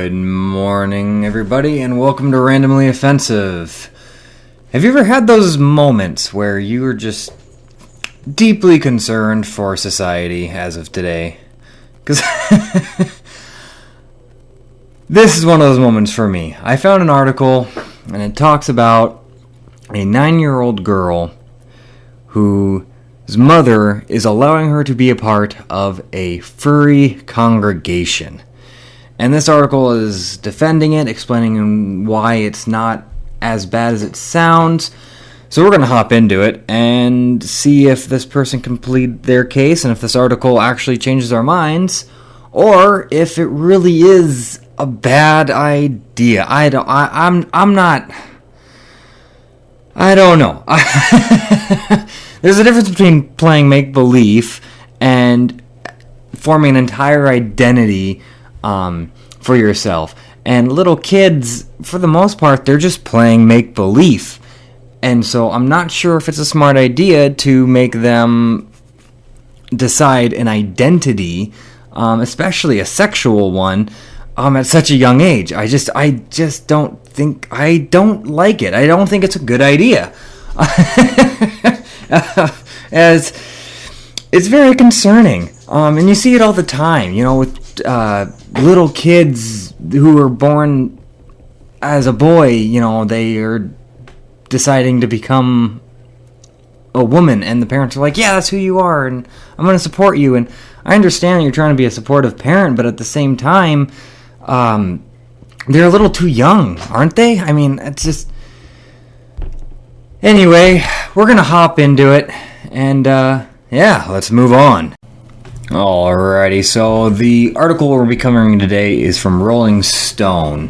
Good morning, everybody, and welcome to Randomly Offensive. Have you ever had those moments where you are just deeply concerned for society as of today? Because this is one of those moments for me. I found an article, and it talks about a 9-year-old girl whose mother is allowing her to be a part of a furry congregation. And this article is defending it, explaining why it's not as bad as it sounds. So we're going to hop into it and see if this person can plead their case and if this article actually changes our minds, or if it really is a bad idea. I don't know. There's a difference between playing make-believe and forming an entire identity for yourself. And little kids, for the most part, they're just playing make-believe. And so I'm not sure if it's a smart idea to make them decide an identity, especially a sexual one, at such a young age. I just don't think, I don't like it. I don't think it's a good idea. As it's very concerning. And you see it all the time, with little kids who are born as a boy, they are deciding to become a woman, and the parents are like, yeah, that's who you are, and I'm going to support you. And I understand you're trying to be a supportive parent, but at the same time, they're a little too young, aren't they? I mean, it's just... Anyway, we're going to hop into it, and let's move on. Alrighty, so the article we'll be covering today is from Rolling Stone.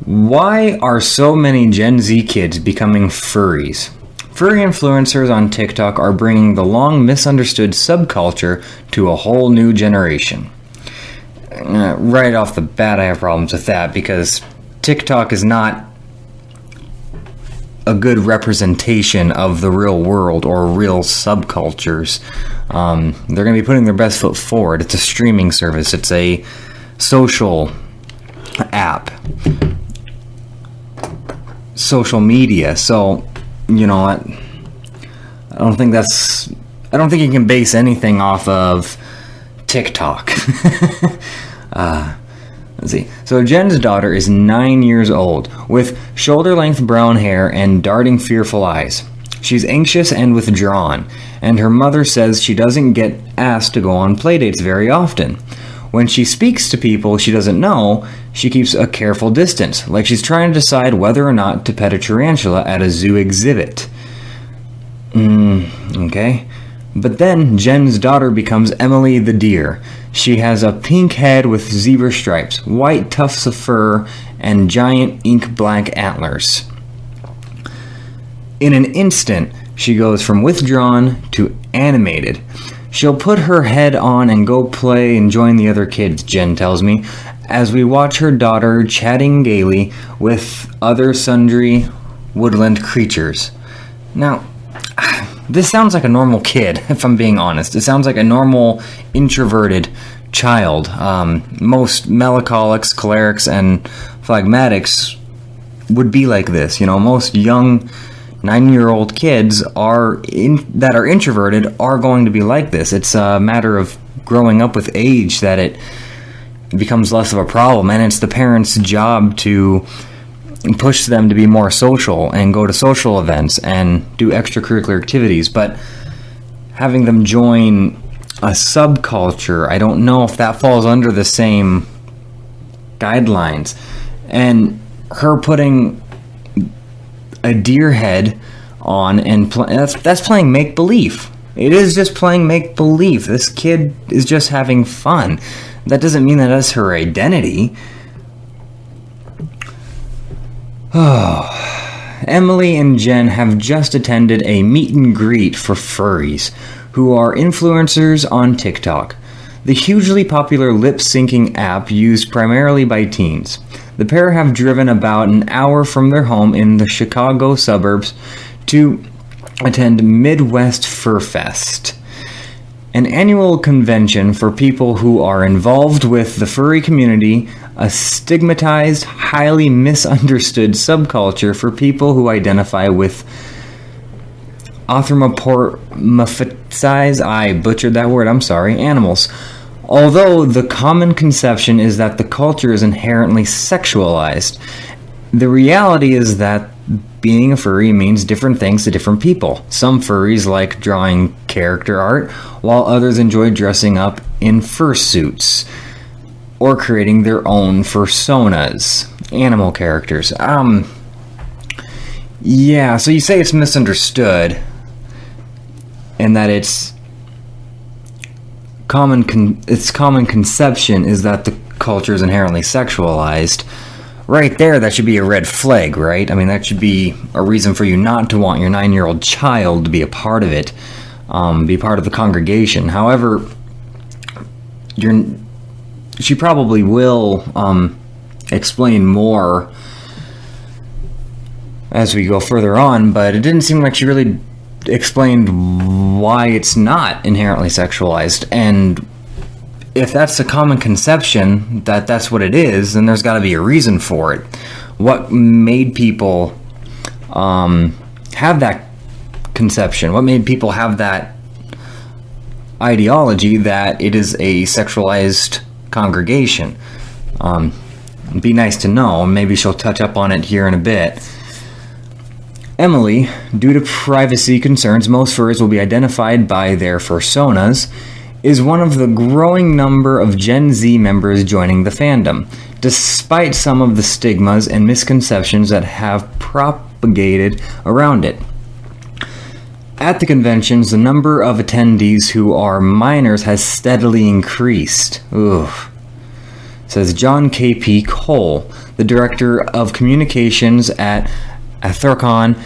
Why are so many Gen Z kids becoming furries? Furry influencers on TikTok are bringing the long misunderstood subculture to a whole new generation. Right off the bat, I have problems with that because TikTok is not a good representation of the real world or real subcultures. They're going to be putting their best foot forward. It's a streaming service. It's a social app. Social media. So, I don't think you can base anything off of TikTok. Let's see. So Jen's daughter is 9 years old, with shoulder-length brown hair and darting fearful eyes. She's anxious and withdrawn, and her mother says she doesn't get asked to go on playdates very often. When she speaks to people she doesn't know, she keeps a careful distance, like she's trying to decide whether or not to pet a tarantula at a zoo exhibit. Okay. But then Jen's daughter becomes Emily the deer. She has a pink head with zebra stripes, white tufts of fur, and giant ink black antlers. In an instant, she goes from withdrawn to animated. She'll put her head on and go play and join the other kids, Jen tells me, as we watch her daughter chatting gaily with other sundry woodland creatures. Now, this sounds like a normal kid, if I'm being honest. It sounds like a normal, introverted child. Most melancholics, cholerics, and phlegmatics would be like this. Most young 9-year-old kids that are introverted are going to be like this. It's a matter of growing up with age that it becomes less of a problem, and it's the parents' job to push them to be more social and go to social events and do extracurricular activities. But having them join a subculture, I don't know if that falls under the same guidelines. And her putting a deer head on and that's playing make-believe. It is just playing make-believe. This kid is just having fun. That doesn't mean that that's her identity. Emily and Jen have just attended a meet and greet for furries, who are influencers on TikTok, the hugely popular lip-syncing app used primarily by teens. The pair have driven about an hour from their home in the Chicago suburbs to attend Midwest Fur Fest. An annual convention for people who are involved with the furry community, a stigmatized, highly misunderstood subculture for people who identify with anthropomorphize, I butchered that word, I'm sorry, animals. Although the common conception is that the culture is inherently sexualized, the reality is that being a furry means different things to different people. Some furries like drawing character art, while others enjoy dressing up in fursuits or creating their own fursonas, animal characters. Yeah, so you say it's misunderstood, and that its common conception is that the culture is inherently sexualized. Right there, that should be a red flag, right? I mean, that should be a reason for you not to want your 9-year-old child to be a part of it, be part of the congregation. However, she probably will explain more as we go further on, but it didn't seem like she really explained why it's not inherently sexualized. And if that's the common conception, that that's what it is, then there's got to be a reason for it. What made people have that conception? What made people have that ideology that it is a sexualized congregation? It'd be nice to know. Maybe she'll touch up on it here in a bit. Emily, due to privacy concerns, most furries will be identified by their fursonas, is one of the growing number of Gen Z members joining the fandom, despite some of the stigmas and misconceptions that have propagated around it. At the conventions, the number of attendees who are minors has steadily increased. Says John K.P. Cole, the director of communications at Athercon,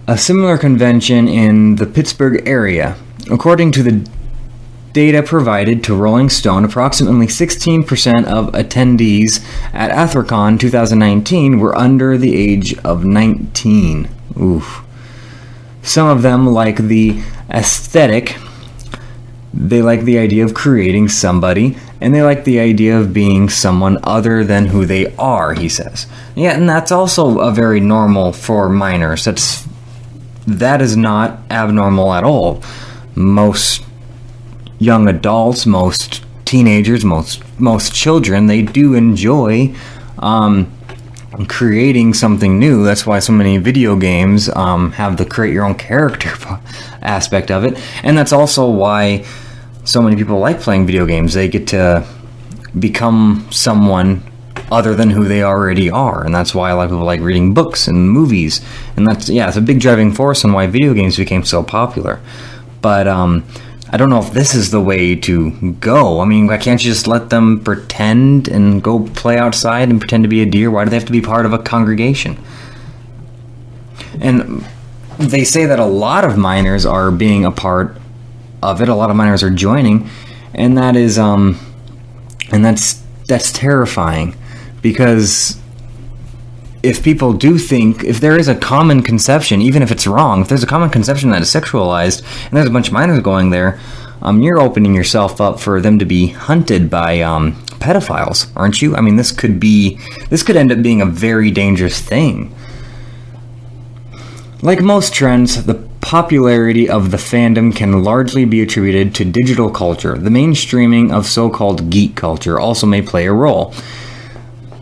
a similar convention in the Pittsburgh area. According to the data provided to Rolling Stone, approximately 16% of attendees at Athercon 2019 were under the age of 19. Some of them like the aesthetic. They like the idea of creating somebody, and they like the idea of being someone other than who they are, he says. Yeah, and that's also a very normal for minors. That is not abnormal at all. Most young adults, most teenagers, most children, they do enjoy creating something new. That's why so many video games have the create your own character aspect of it. And that's also why so many people like playing video games. They get to become someone other than who they already are. And that's why a lot of people like reading books and movies. And that's, it's a big driving force on why video games became so popular. But I don't know if this is the way to go. I mean, why can't you just let them pretend and go play outside and pretend to be a deer? Why do they have to be part of a congregation? And they say that a lot of minors are being a part of it. A lot of minors are joining, and that is and that's terrifying, because if people do think, if there is a common conception, even if it's wrong, if there's a common conception that is sexualized, and there's a bunch of minors going there, you're opening yourself up for them to be hunted by pedophiles, aren't you? I mean, this could end up being a very dangerous thing. Like most trends, the popularity of the fandom can largely be attributed to digital culture. The mainstreaming of so-called geek culture also may play a role.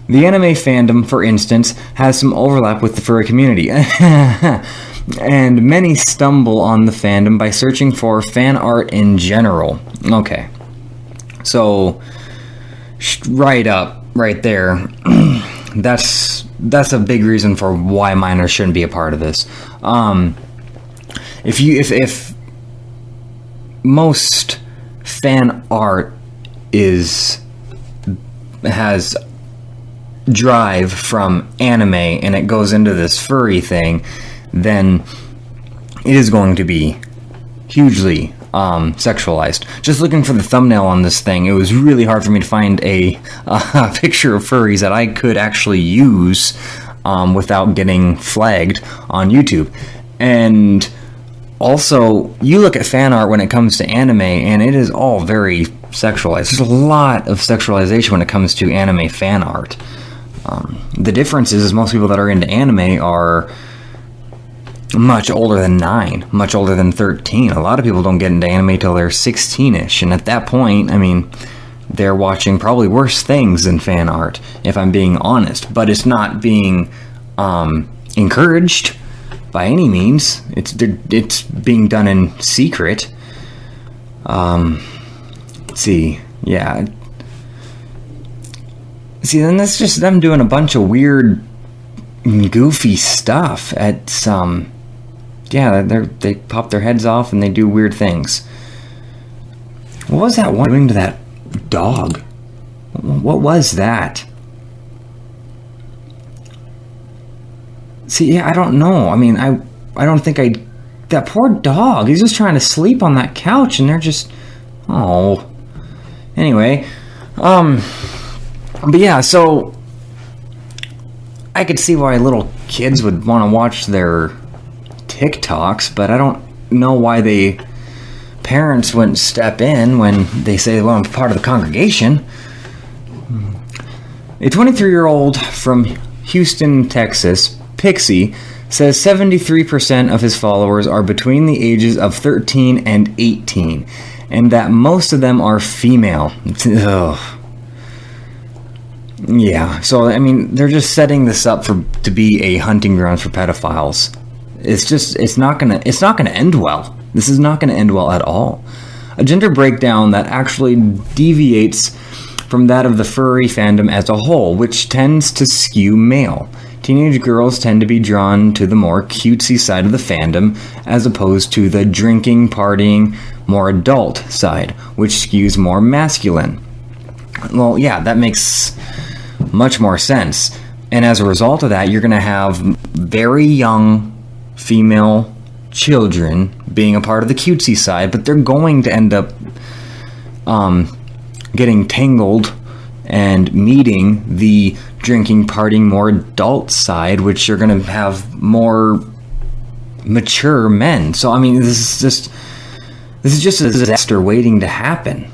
The anime fandom, for instance, has some overlap with the furry community, and many stumble on the fandom by searching for fan art in general. Okay, so right there, that's a big reason for why minors shouldn't be a part of this. If most fan art has drive from anime and it goes into this furry thing, then it is going to be hugely sexualized. Just looking for the thumbnail on this thing, it was really hard for me to find a picture of furries that I could actually use without getting flagged on YouTube. And Also, you look at fan art when it comes to anime, and it is all very sexualized. There's a lot of sexualization when it comes to anime fan art. The difference is most people that are into anime are much older than 9, much older than 13. A lot of people don't get into anime till they're 16-ish, and at that point, I mean, they're watching probably worse things than fan art, if I'm being honest. But it's not being encouraged by any means. It's being done in secret. Let's see, yeah. See, then that's just them doing a bunch of weird, goofy stuff at some. Yeah, they pop their heads off and they do weird things. What was that one doing to that dog? What was that? See, yeah, I don't know. I mean, I don't think that poor dog, he's just trying to sleep on that couch and they're just, oh. Anyway, but yeah, so I could see why little kids would want to watch their TikToks, but I don't know why parents wouldn't step in when they say, well, I'm part of the congregation. A 23-year-old from Houston, Texas, Pixie, says 73% of his followers are between the ages of 13 and 18, and that most of them are female. Ugh. Yeah, so I mean, they're just setting this up to be a hunting ground for pedophiles. It's not gonna end well. This is not gonna end well at all. A gender breakdown that actually deviates from that of the furry fandom as a whole, which tends to skew male. Teenage girls tend to be drawn to the more cutesy side of the fandom, as opposed to the drinking, partying, more adult side, which skews more masculine. Well, yeah, that makes much more sense. And as a result of that, you're going to have very young female children being a part of the cutesy side, but they're going to end up getting tangled and meeting the drinking, partying, more adult side, which you're going to have more mature men. So, I mean, this is just a disaster waiting to happen.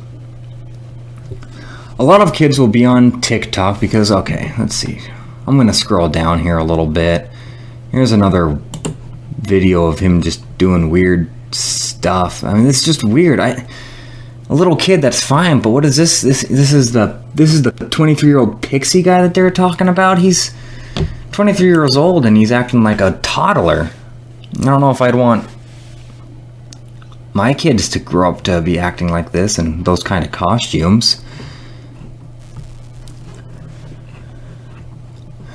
A lot of kids will be on TikTok because, okay, let's see. I'm going to scroll down here a little bit. Here's another video of him just doing weird stuff. I mean, it's just weird. A little kid, that's fine, but what is this? This is the 23-year-old Pixie guy that they're talking about. He's 23 years old and he's acting like a toddler. I don't know if I'd want my kids to grow up to be acting like this and those kind of costumes.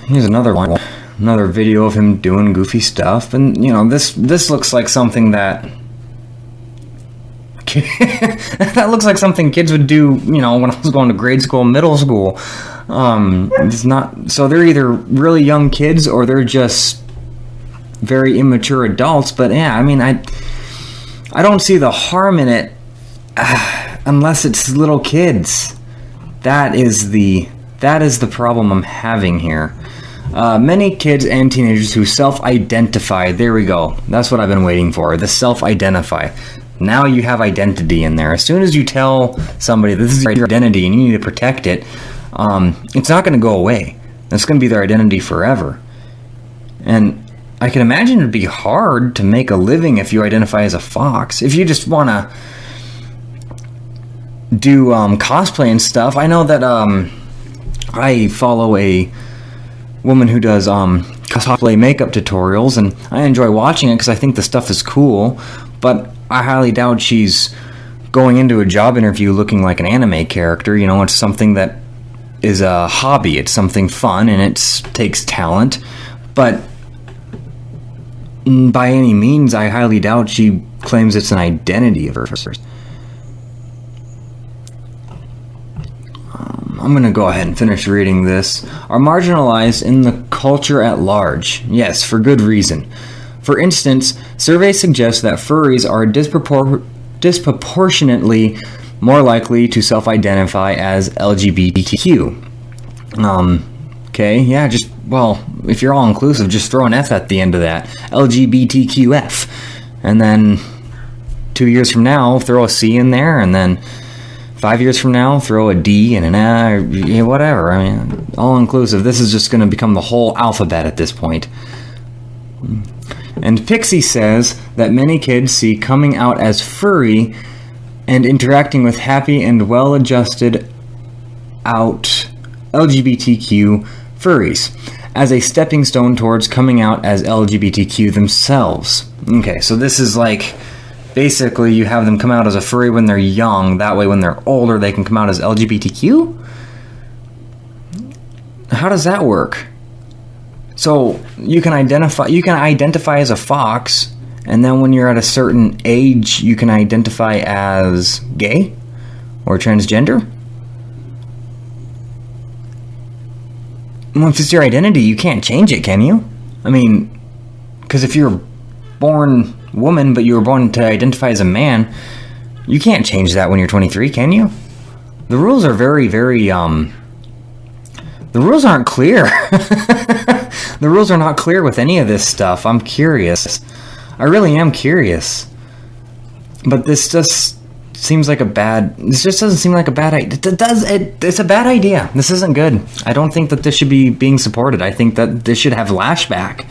Here's another one. Another video of him doing goofy stuff. And, you know, this looks like something that... that looks like something kids would do, you know, when I was going to grade school, middle school. It's not... So they're either really young kids or they're just very immature adults. But, yeah, I mean, I don't see the harm in it unless it's little kids. That is the problem I'm having here. Many kids and teenagers who self-identify, there we go, that's what I've been waiting for, the self-identify. Now you have identity in there. As soon as you tell somebody this is your identity and you need to protect it, it's not going to go away. That's going to be their identity forever. And I can imagine it'd be hard to make a living if you identify as a fox. If you just want to do cosplay and stuff, I know that I follow a woman who does cosplay makeup tutorials, and I enjoy watching it because I think the stuff is cool, but I highly doubt she's going into a job interview looking like an anime character. You know, it's something that is a hobby, it's something fun, and it takes talent, but by any means, I highly doubt she claims it's an identity of hers. I'm going to go ahead and finish reading this. Are marginalized in the culture at large. Yes, for good reason. For instance, surveys suggest that furries are disproportionately more likely to self-identify as LGBTQ. Okay, yeah, if you're all inclusive, just throw an F at the end of that. LGBTQF. And then 2 years from now, throw a C in there, and then 5 years from now, throw a D and an A, or whatever. I mean, all inclusive. This is just going to become the whole alphabet at this point. And Pixie says that many kids see coming out as furry and interacting with happy and well-adjusted out LGBTQ furries as a stepping stone towards coming out as LGBTQ themselves. Okay, so this is like, basically you have them come out as a furry when they're young, that way when they're older they can come out as LGBTQ? How does that work? So you can identify as a fox, and then when you're at a certain age you can identify as gay or transgender? Well, if it's your identity, you can't change it, can you? I mean, because if you're a born woman, but you were born to identify as a man, you can't change that when you're 23, can you? The rules are very, very, the rules aren't clear. The rules are not clear with any of this stuff. I'm curious. I really am curious. But this just seems like this just doesn't seem like a bad idea. It's a bad idea. This isn't good. I don't think that this should be being supported. I think that this should have lashback.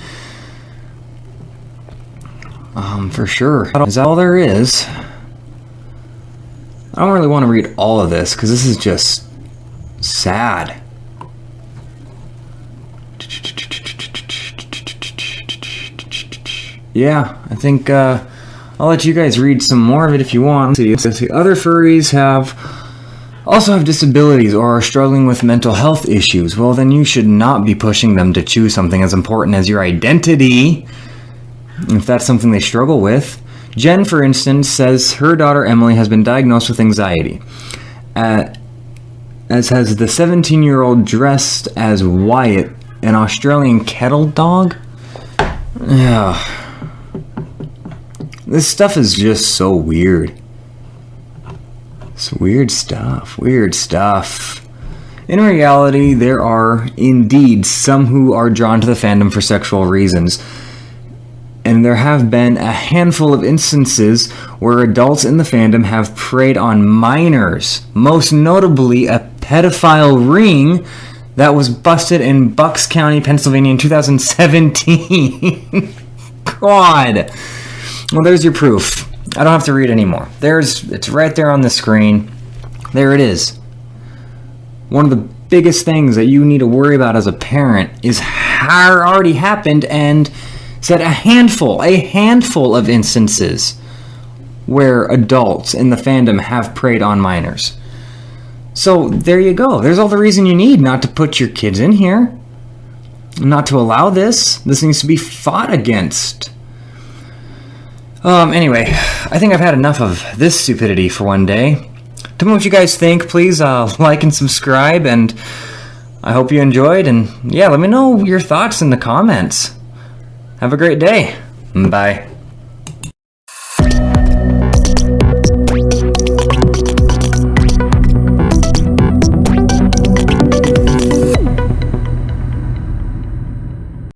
For sure. Is that all there is? I don't really want to read all of this because this is just sad. Yeah, I think I'll let you guys read some more of it if you want. See, other furries also have disabilities or are struggling with mental health issues. Well, then you should not be pushing them to choose something as important as your identity, if that's something they struggle with. Jen, for instance, says her daughter Emily has been diagnosed with anxiety, as has the 17-year-old dressed as Wyatt, an Australian kettle dog. Yeah. This stuff is just so weird. It's weird stuff. In reality, there are indeed some who are drawn to the fandom for sexual reasons. And there have been a handful of instances where adults in the fandom have preyed on minors. Most notably, a pedophile ring that was busted in Bucks County, Pennsylvania in 2017. God. Well, there's your proof. I don't have to read anymore. It's right there on the screen. There it is. One of the biggest things that you need to worry about as a parent is how already happened, and said a handful of instances where adults in the fandom have preyed on minors. So there you go. There's all the reason you need not to put your kids in here. Not to allow this. This needs to be fought against. Anyway, I think I've had enough of this stupidity for one day. Tell me what you guys think. Please like and subscribe, and I hope you enjoyed. And yeah, let me know your thoughts in the comments. Have a great day. Bye.